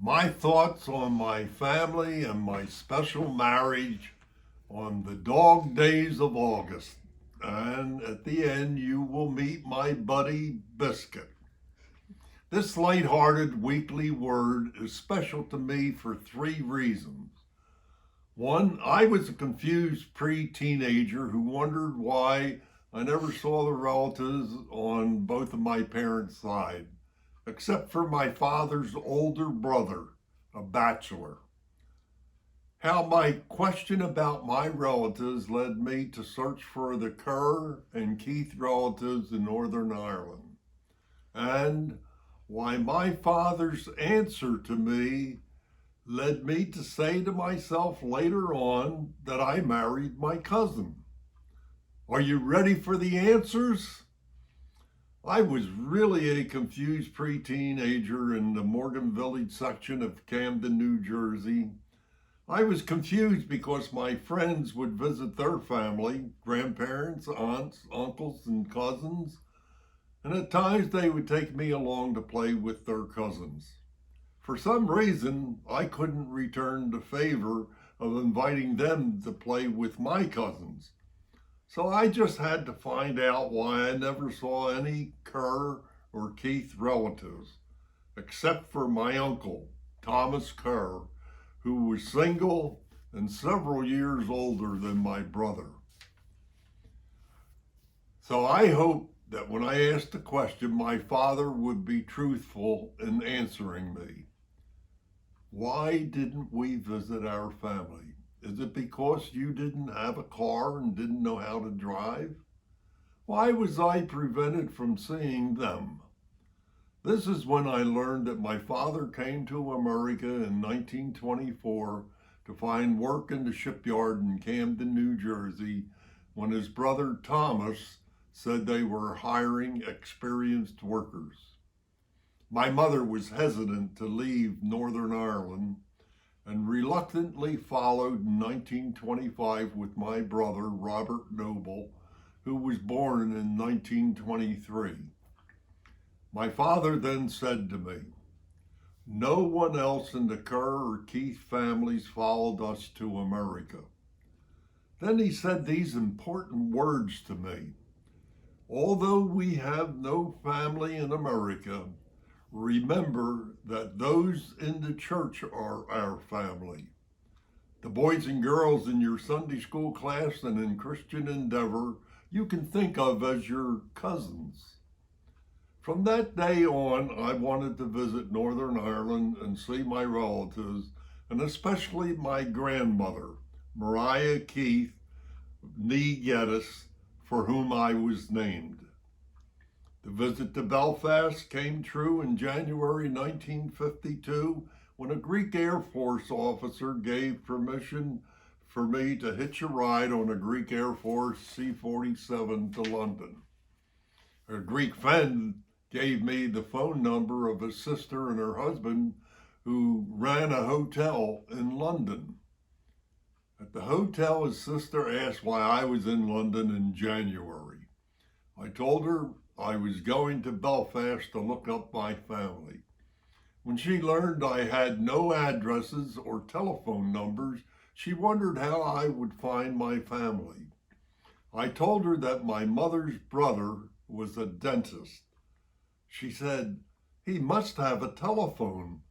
My thoughts on my family and my special marriage on the dog days of August. And at the end, you will meet my buddy Biscuit. This lighthearted weekly word is special to me for three reasons. One, I was a confused pre-teenager who wondered why I never saw the relatives on both of my parents' side, except for my father's older brother, a bachelor. How my question about my relatives led me to search for the Kerr and Keith relatives in Northern Ireland, and why my father's answer to me led me to say to myself later on that I married my cousin. Are you ready for the answers? I was really a confused pre-teenager in the Morgan Village section of Camden, New Jersey. I was confused because my friends would visit their family, grandparents, aunts, uncles, and cousins, and at times they would take me along to play with their cousins. For some reason, I couldn't return the favor of inviting them to play with my cousins. So I just had to find out why I never saw any Kerr or Keith relatives, except for my uncle, Thomas Kerr, who was single and several years older than my brother. So I hope that when I asked the question, my father would be truthful in answering me. Why didn't we visit our family? Is it because you didn't have a car and didn't know how to drive? Why was I prevented from seeing them? This is when I learned that my father came to America in 1924 to find work in the shipyard in Camden, New Jersey, when his brother Thomas said they were hiring experienced workers. My mother was hesitant to leave Northern Ireland and reluctantly followed in 1925 with my brother, Robert Noble, who was born in 1923. My father then said to me, "No one else in the Kerr or Keith families followed us to America." Then he said these important words to me. "Although we have no family in America, remember that those in the church are our family. The boys and girls in your Sunday school class and in Christian Endeavor you can think of as your cousins." From that day on, I wanted to visit Northern Ireland and see my relatives, and especially my grandmother, Mariah Keith, nee Geddes, for whom I was named. The visit to Belfast came true in January 1952 when a Greek Air Force officer gave permission for me to hitch a ride on a Greek Air Force C-47 to London. A Greek friend gave me the phone number of his sister and her husband who ran a hotel in London. At the hotel, his sister asked why I was in London in January. I told her I was going to Belfast to look up my family. When she learned I had no addresses or telephone numbers, she wondered how I would find my family. I told her that my mother's brother was a dentist. She said, "He must have a telephone.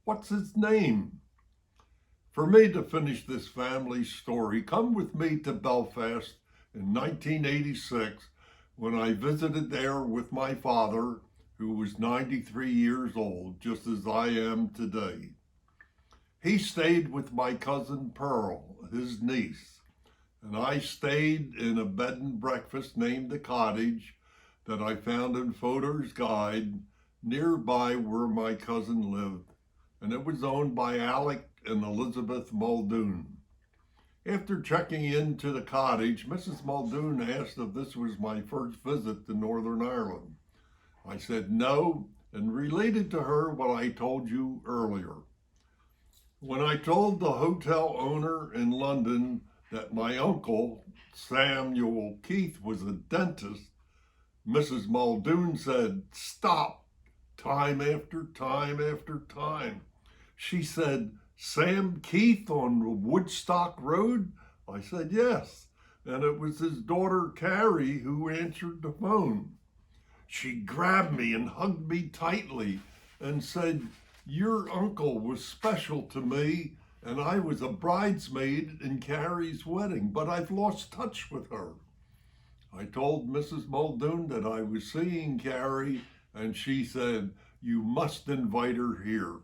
What's his name?" For me to finish this family story, come with me to Belfast in 1986 when I visited there with my father, who was 93 years old, just as I am today. He stayed with my cousin Pearl, his niece, and I stayed in a bed and breakfast named The Cottage that I found in Fodor's Guide nearby where my cousin lived, and it was owned by Alec and Elizabeth Muldoon. After checking into the cottage, Mrs. Muldoon asked if this was my first visit to Northern Ireland. I said no, and related to her what I told you earlier. When I told the hotel owner in London that my uncle, Samuel Keith, was a dentist, Mrs. Muldoon said, "Stop," time after time after time. She said, Sam Keith on Woodstock Road? I said, yes. And it was his daughter, Carrie, who answered the phone. She grabbed me and hugged me tightly and said, your uncle was special to me, and I was a bridesmaid in Carrie's wedding, but I've lost touch with her. I told Mrs. Muldoon that I was seeing Carrie, and she said, you must invite her here,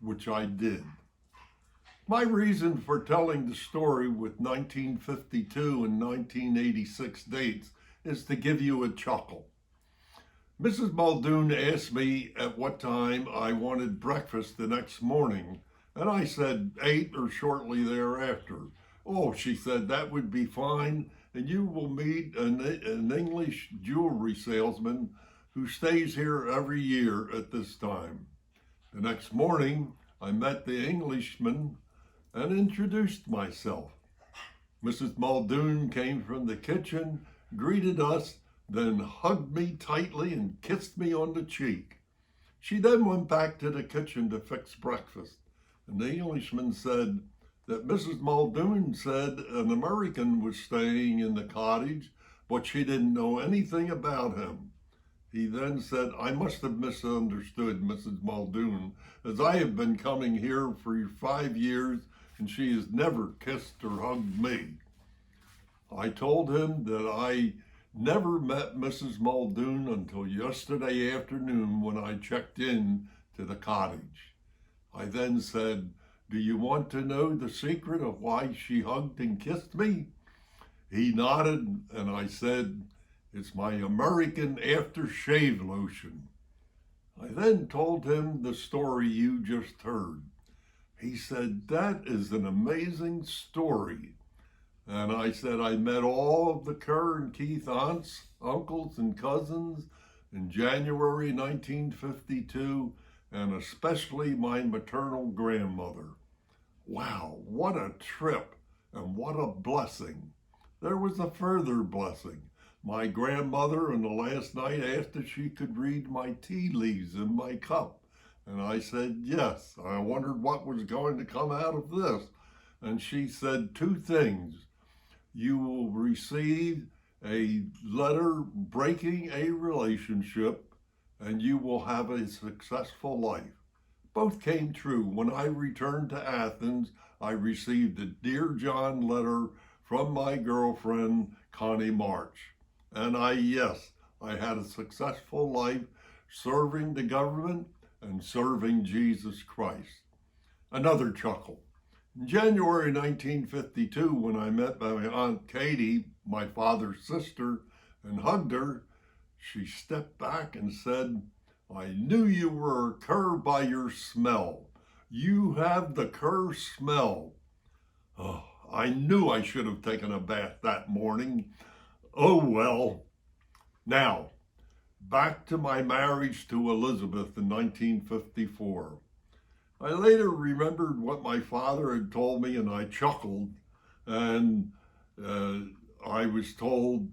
which I did. My reason for telling the story with 1952 and 1986 dates is to give you a chuckle. Mrs. Muldoon asked me at what time I wanted breakfast the next morning, and I said 8 or shortly thereafter. Oh, she said, that would be fine, and you will meet an English jewelry salesman who stays here every year at this time. The next morning, I met the Englishman and introduced myself. Mrs. Muldoon came from the kitchen, greeted us, then hugged me tightly and kissed me on the cheek. She then went back to the kitchen to fix breakfast, and the Englishman said that Mrs. Muldoon said an American was staying in the cottage, but she didn't know anything about him. He then said, I must have misunderstood Mrs. Muldoon, as I have been coming here for 5 years, and she has never kissed or hugged me. I told him that I never met Mrs. Muldoon until yesterday afternoon when I checked in to the cottage. I then said, do you want to know the secret of why she hugged and kissed me? He nodded, and I said, it's my American aftershave lotion. I then told him the story you just heard. He said, that is an amazing story. And I said, I met all of the Kerr and Keith aunts, uncles, and cousins in January 1952, and especially my maternal grandmother. Wow, what a trip and what a blessing. There was a further blessing. My grandmother on the last night asked if she could read my tea leaves in my cup. And I said, yes. I wondered what was going to come out of this. And she said 2 things. You will receive a letter breaking a relationship, and you will have a successful life. Both came true. When I returned to Athens, I received a Dear John letter from my girlfriend, Connie March. And I had a successful life serving the government and serving Jesus Christ. Another chuckle. In January 1952, when I met my Aunt Katie, my father's sister, and hugged her, she stepped back and said, I knew you were a Kerr by your smell. You have the Kerr smell. Oh, I knew I should have taken a bath that morning. Oh, well. Now, back to my marriage to Elizabeth in 1954. I later remembered what my father had told me, and I chuckled. And I was told,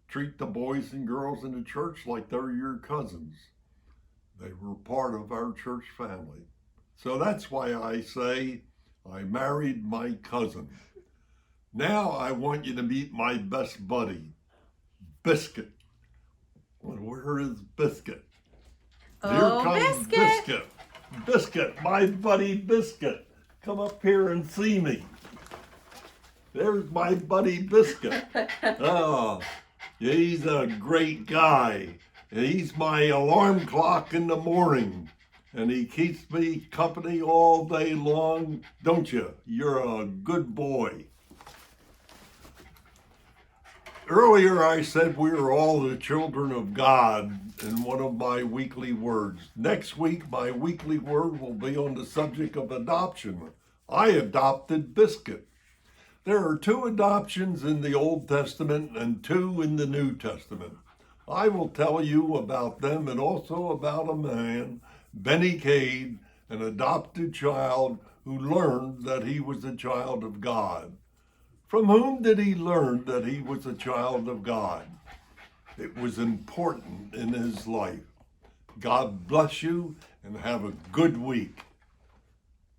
treat the boys and girls in the church like they're your cousins. They were part of our church family. So that's why I say I married my cousin. Now I want you to meet my best buddy, Biscuit. Well, where is Biscuit? Here comes Biscuit. Biscuit, my buddy Biscuit. Come up here and see me. There's my buddy Biscuit. Oh, he's a great guy. He's my alarm clock in the morning. And he keeps me company all day long. Don't you? You're a good boy. Earlier I said we are all the children of God in one of my weekly words. Next week, my weekly word will be on the subject of adoption. I adopted Biscuit. There are 2 adoptions in the Old Testament and 2 in the New Testament. I will tell you about them and also about a man, Benny Cade, an adopted child who learned that he was a child of God. From whom did he learn that he was a child of God? It was important in his life. God bless you and have a good week.